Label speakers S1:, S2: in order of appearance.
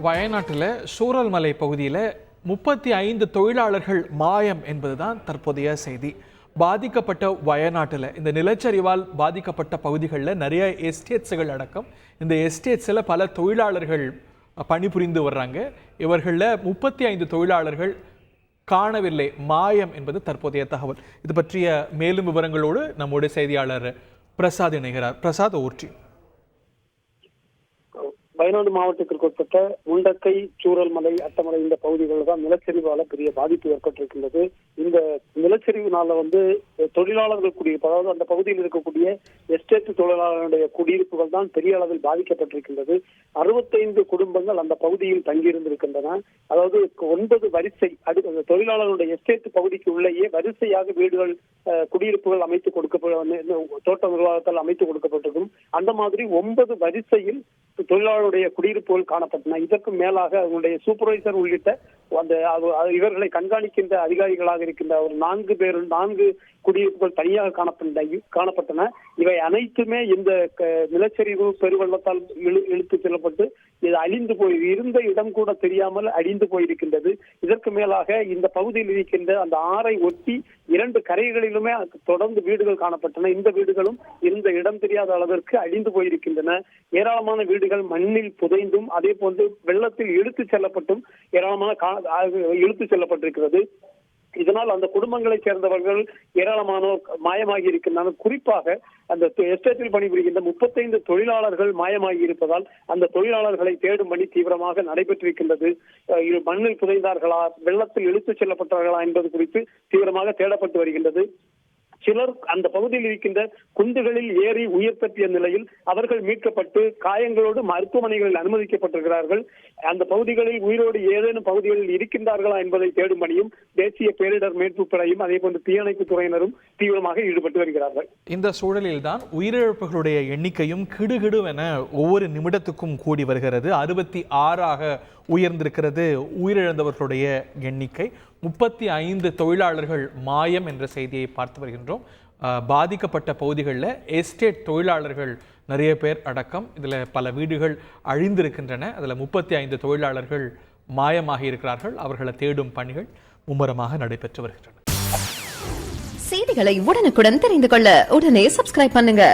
S1: வயநாட்டில் சூரல்மலை பகுதியில் 35 தொழிலாளர்கள் மாயம் என்பதுதான் தற்போதைய செய்தி. பாதிக்கப்பட்ட வயநாட்டில் இந்த நிலச்சரிவால் பாதிக்கப்பட்ட பகுதிகளில் நிறைய எஸ்டேட்ஸுகள் அடக்கம். இந்த எஸ்டேட்ஸில் பல தொழிலாளர்கள் பணிபுரிந்து வர்றாங்க. இவர்களில் 35 தொழிலாளர்கள் காணவில்லை, மாயம் என்பது தற்போதைய தகவல். இது பற்றிய மேலும் விவரங்களோடு நம்முடைய செய்தியாளர் பிரசாத் இணைகிறார். பிரசாத், ஊற்றி.
S2: வயநாடு மாவட்டத்திற்கு உட்பட்ட முண்டக்கை, சூரல்மலை, அட்டமலை இந்த பகுதிகளில் தான் நிலச்சரிவால பெரிய பாதிப்பு ஏற்பட்டிருக்கின்றது. இந்த நிலச்சரிவினால தொழிலாளர்கள் குடியிருப்பு, அதாவது அந்த பகுதியில் இருக்கக்கூடிய எஸ்டேட் தொழிலாளர்களுடைய குடியிருப்புகள் தான் பெரிய அளவில் பாதிக்கப்பட்டிருக்கின்றது. 65 குடும்பங்கள் அந்த பகுதியில் தங்கியிருந்திருக்கின்றன. அதாவது 9 வரிசை தொழிலாளர்களுடைய எஸ்டேட் பகுதிக்கு உள்ளேயே வரிசையாக வீடுகள், குடியிருப்புகள் அமைத்து தோட்ட நிர்வாகத்தால் அமைத்துக் கொடுக்கப்பட்டிருக்கும். அந்த மாதிரி 9 வரிசையில் தொழிலாளருடைய குடியிருப்புகள் காணப்பட்டன. இதற்கு மேலாக அவங்களுடைய சூப்பர்வைசர் உள்ளிட்ட இவர்களை கண்காணிக்கின்ற அதிகாரிகளாக இருக்கின்ற ஒரு 4 குடியிருப்புகள் தனியாக காணப்பட்டன. இவை அனைத்துமே இந்த நிலச்சரிவு பெருவெள்ளத்தால் இழுத்து செல்லப்பட்டு இது அழிந்து இருந்த இடம் கூட தெரியாமல் அழிந்து போயிருக்கின்றது. இதற்கு மேலாக இந்த பகுதியில் இருக்கின்ற அந்த ஆறை ஒட்டி 2 கரைகளிலுமே தொடர்ந்து வீடுகள் காணப்பட்டன. இந்த வீடுகளும் இருந்த இடம் தெரியாத அளவிற்கு அழிந்து போயிருக்கின்றன. ஏராளமான வீடுகள் மண்ணில் புதைந்தும் அதே போன்று வெள்ளத்தில் இழுத்து செல்லப்பட்டும் இழுத்து செல்லப்பட்டிருக்கிறது. இதனால் அந்த குடும்பங்களைச் சேர்ந்தவர்கள் ஏராளமானோர் மாயமாகி இருக்கின்றனர். குறிப்பாக அந்த எஸ்டேட்டில் பணிபுரிகின்ற 35 தொழிலாளர்கள் மாயமாகி இருப்பதால் அந்த தொழிலாளர்களை தேடும் பணி தீவிரமாக நடைபெற்றிருக்கின்றது. மண்ணில் புதைந்தார்களா, வெள்ளத்தில் இழுத்துச் செல்லப்பட்டார்களா என்பது குறித்து தீவிரமாக தேடப்பட்டு வருகின்றது. சிலர் அந்த பகுதியில் இருக்கின்ற குந்துகளில் ஏறி உயிர் தப்பிய நிலையில் அவர்கள் மீட்கப்பட்டு காயங்களோடு மருத்துவமனைகளில் அனுமதிக்கப்பட்டிருக்கிறார்கள். அந்த பகுதிகளில் உயிரோடு ஏதேனும் பகுதிகளில் இருக்கின்றார்களா என்பதை தேடும் பணியும் தேசிய பேரிடர் மீட்பு படையும் அதே போன்று தீயணைப்பு துறையினரும் தீவிரமாக ஈடுபட்டு வருகிறார்கள்.
S1: இந்த சூழலில் தான் உயிரிழப்புகளுடைய எண்ணிக்கையும் கிடுகிடுவென ஒவ்வொரு நிமிடத்துக்கும் கூடி வருகிறது. 66ஆக உயர்ந்திருக்கிறது உயிரிழந்தவர்களுடைய எண்ணிக்கை. 35 தொழிலாளர்கள் மாயம் என்ற செய்தியை பார்த்து வருகின்றோம். பாதிக்கப்பட்ட பகுதிகளில் எஸ்டேட் தொழிலாளர்கள் நிறைய பேர் அடக்கம். இதில் பல வீடுகள் அழிந்திருக்கின்றன. அதில் 35 தொழிலாளர்கள் மாயமாக இருக்கிறார்கள். அவர்களை தேடும் பணிகள் மும்முரமாக நடைபெற்று வருகின்றன.
S3: செய்திகளை உடனுக்குடன் தெரிந்து கொள்ள உடனே சப்ஸ்கிரைப் பண்ணுங்க.